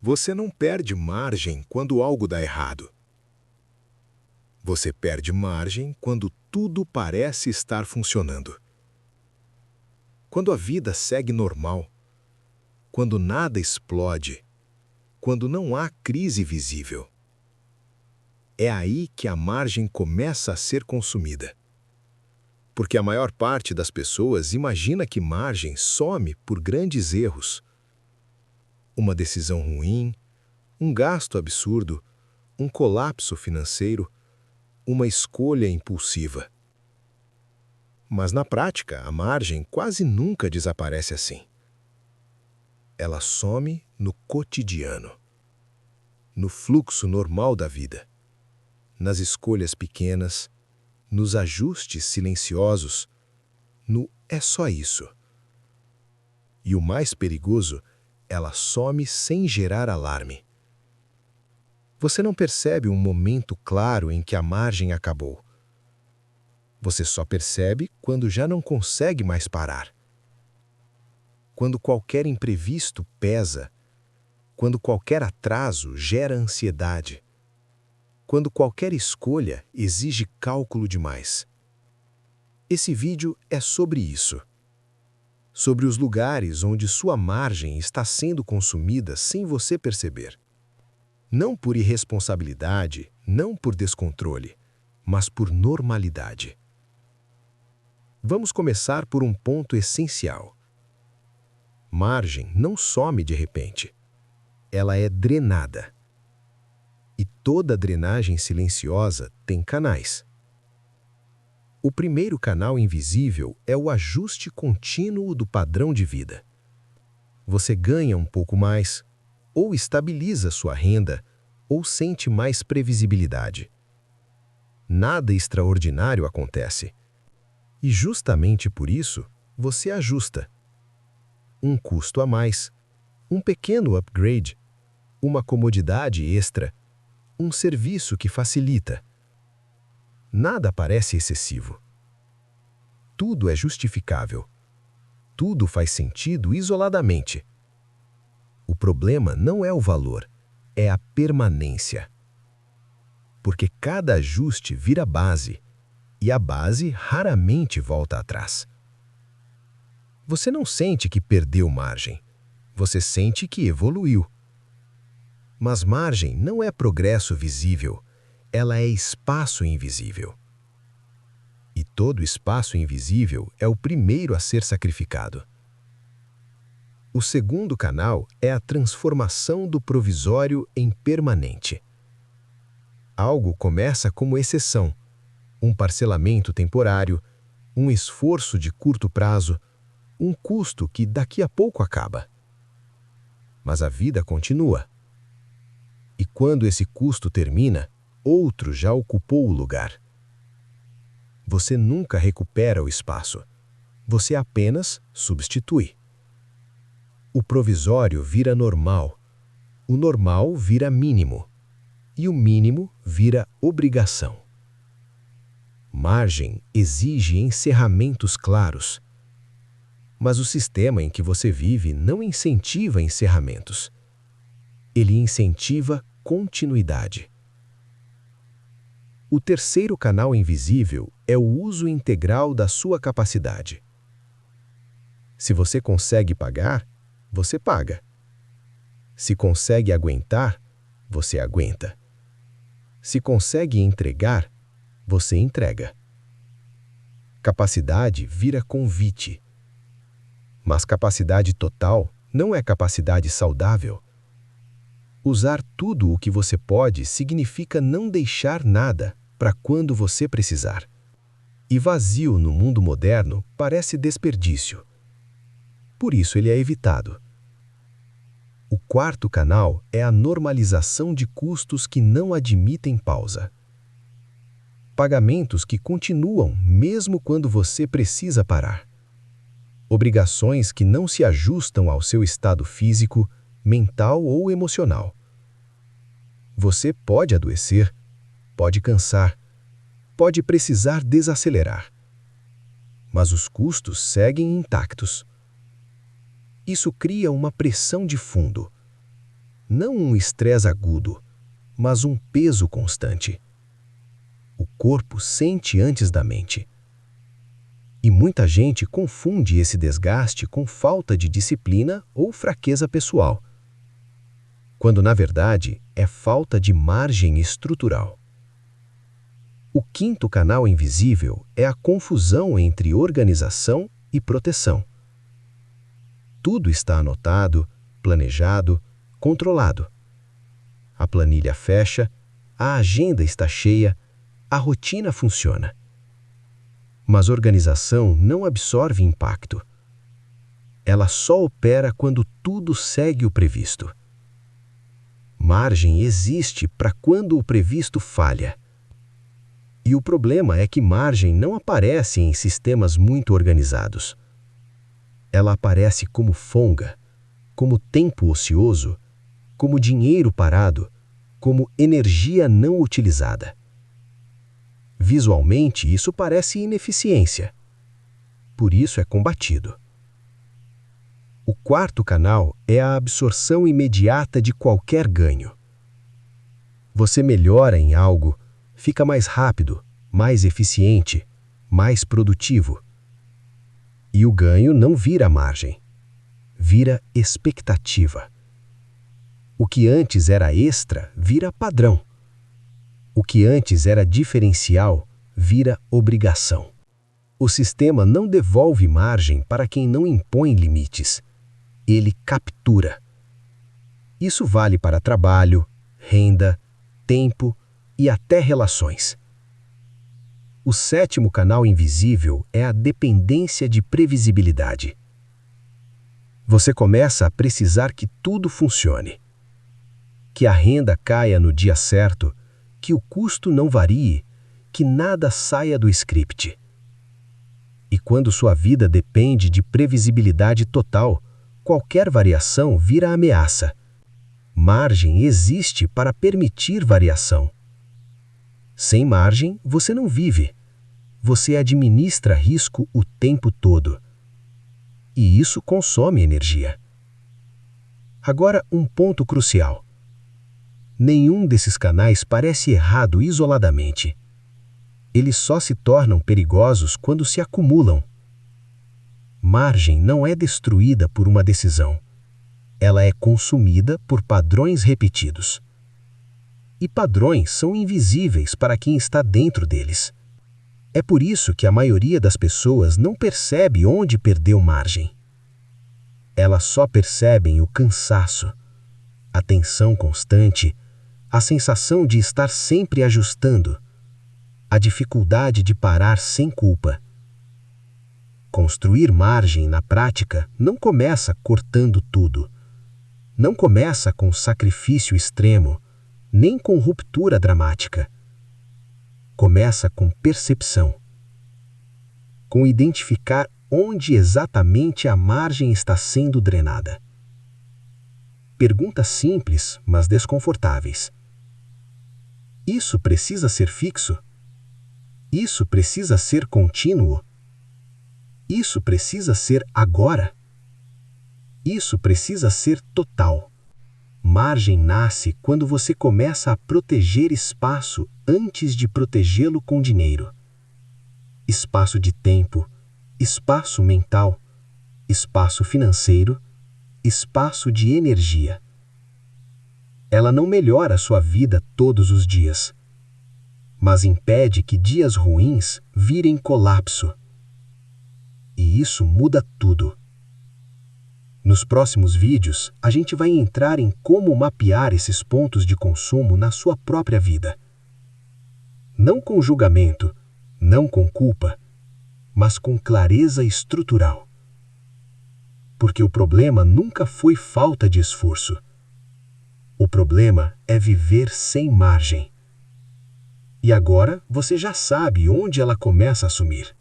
Você não perde margem quando algo dá errado. Você perde margem quando tudo parece estar funcionando. Quando a vida segue normal, quando nada explode, quando não há crise visível. É aí que a margem começa a ser consumida. Porque a maior parte das pessoas imagina que margem some por grandes erros. Uma decisão ruim, um gasto absurdo, um colapso financeiro, uma escolha impulsiva. Mas na prática, a margem quase nunca desaparece assim. Ela some no cotidiano, no fluxo normal da vida, nas escolhas pequenas, nos ajustes silenciosos, no é só isso. E o mais perigoso, ela some sem gerar alarme. Você não percebe um momento claro em que a margem acabou. Você só percebe quando já não consegue mais parar. Quando qualquer imprevisto pesa, quando qualquer atraso gera ansiedade, quando qualquer escolha exige cálculo demais. Esse vídeo é sobre isso. Sobre os lugares onde sua margem está sendo consumida sem você perceber. Não por irresponsabilidade, não por descontrole, mas por normalidade. Vamos começar por um ponto essencial. Margem não some de repente. Ela é drenada. E toda drenagem silenciosa tem canais. O primeiro canal invisível é o ajuste contínuo do padrão de vida. Você ganha um pouco mais, ou estabiliza sua renda, ou sente mais previsibilidade. Nada extraordinário acontece. E justamente por isso, você ajusta. Um custo a mais, um pequeno upgrade, uma comodidade extra, um serviço que facilita. Nada parece excessivo. Tudo é justificável. Tudo faz sentido isoladamente. O problema não é o valor, é a permanência. Porque cada ajuste vira base, e a base raramente volta atrás. Você não sente que perdeu margem, você sente que evoluiu. Mas margem não é progresso visível, ela é espaço invisível. E todo espaço invisível é o primeiro a ser sacrificado. O segundo canal é a transformação do provisório em permanente. Algo começa como exceção, um parcelamento temporário, um esforço de curto prazo, um custo que daqui a pouco acaba. Mas a vida continua. E quando esse custo termina, outro já ocupou o lugar. Você nunca recupera o espaço. Você apenas substitui. O provisório vira normal. O normal vira mínimo. E o mínimo vira obrigação. Margem exige encerramentos claros. Mas o sistema em que você vive não incentiva encerramentos. Ele incentiva continuidade. O terceiro canal invisível é o uso integral da sua capacidade. Se você consegue pagar, você paga. Se consegue aguentar, você aguenta. Se consegue entregar, você entrega. Capacidade vira convite. Mas capacidade total não é capacidade saudável. Usar tudo o que você pode significa não deixar nada para quando você precisar. E vazio no mundo moderno parece desperdício. Por isso ele é evitado. O quarto canal é a normalização de custos que não admitem pausa. Pagamentos que continuam mesmo quando você precisa parar. Obrigações que não se ajustam ao seu estado físico, mental ou emocional. Você pode adoecer, pode cansar, pode precisar desacelerar. Mas os custos seguem intactos. Isso cria uma pressão de fundo. não um estresse agudo, mas um peso constante. O corpo sente antes da mente. E muita gente confunde esse desgaste com falta de disciplina ou fraqueza pessoal, quando na verdade é falta de margem estrutural. O quinto canal invisível é a confusão entre organização e proteção. Tudo está anotado, planejado, controlado. A planilha fecha, a agenda está cheia, a rotina funciona. Mas organização não absorve impacto. Ela só opera quando tudo segue o previsto. Margem existe para quando o previsto falha. E o problema é que margem não aparece em sistemas muito organizados. Ela aparece como folga, como tempo ocioso, como dinheiro parado, como energia não utilizada. Visualmente, isso parece ineficiência. Por isso é combatido. O quarto canal é a absorção imediata de qualquer ganho. Você melhora em algo, fica mais rápido, mais eficiente, mais produtivo. E o ganho não vira margem, vira expectativa. O que antes era extra vira padrão. O que antes era diferencial vira obrigação. O sistema não devolve margem para quem não impõe limites. Ele captura. Isso vale para trabalho, renda, tempo e até relações. O sétimo canal invisível é a dependência de previsibilidade. Você começa a precisar que tudo funcione. Que a renda caia no dia certo, que o custo não varie, que nada saia do script. E quando sua vida depende de previsibilidade total, qualquer variação vira ameaça. Margem existe para permitir variação. Sem margem, você não vive. Você administra risco o tempo todo. E isso consome energia. Agora, um ponto crucial. Nenhum desses canais parece errado isoladamente. Eles só se tornam perigosos quando se acumulam. Margem não é destruída por uma decisão. Ela é consumida por padrões repetidos. E padrões são invisíveis para quem está dentro deles. É por isso que a maioria das pessoas não percebe onde perdeu margem. Elas só percebem o cansaço, a tensão constante, a sensação de estar sempre ajustando, a dificuldade de parar sem culpa. Construir margem na prática não começa cortando tudo. Não começa com sacrifício extremo, nem com ruptura dramática. Começa com percepção. Com identificar onde exatamente a margem está sendo drenada. Perguntas simples, mas desconfortáveis. Isso precisa ser fixo? Isso precisa ser contínuo? Isso precisa ser agora? Isso precisa ser total. Margem nasce quando você começa a proteger espaço antes de protegê-lo com dinheiro. Espaço de tempo, espaço mental, espaço financeiro, espaço de energia. Ela não melhora a sua vida todos os dias, mas impede que dias ruins virem colapso. E isso muda tudo. Nos próximos vídeos, a gente vai entrar em como mapear esses pontos de consumo na sua própria vida. Não com julgamento, não com culpa, mas com clareza estrutural. Porque o problema nunca foi falta de esforço. O problema é viver sem margem. E agora você já sabe onde ela começa a sumir.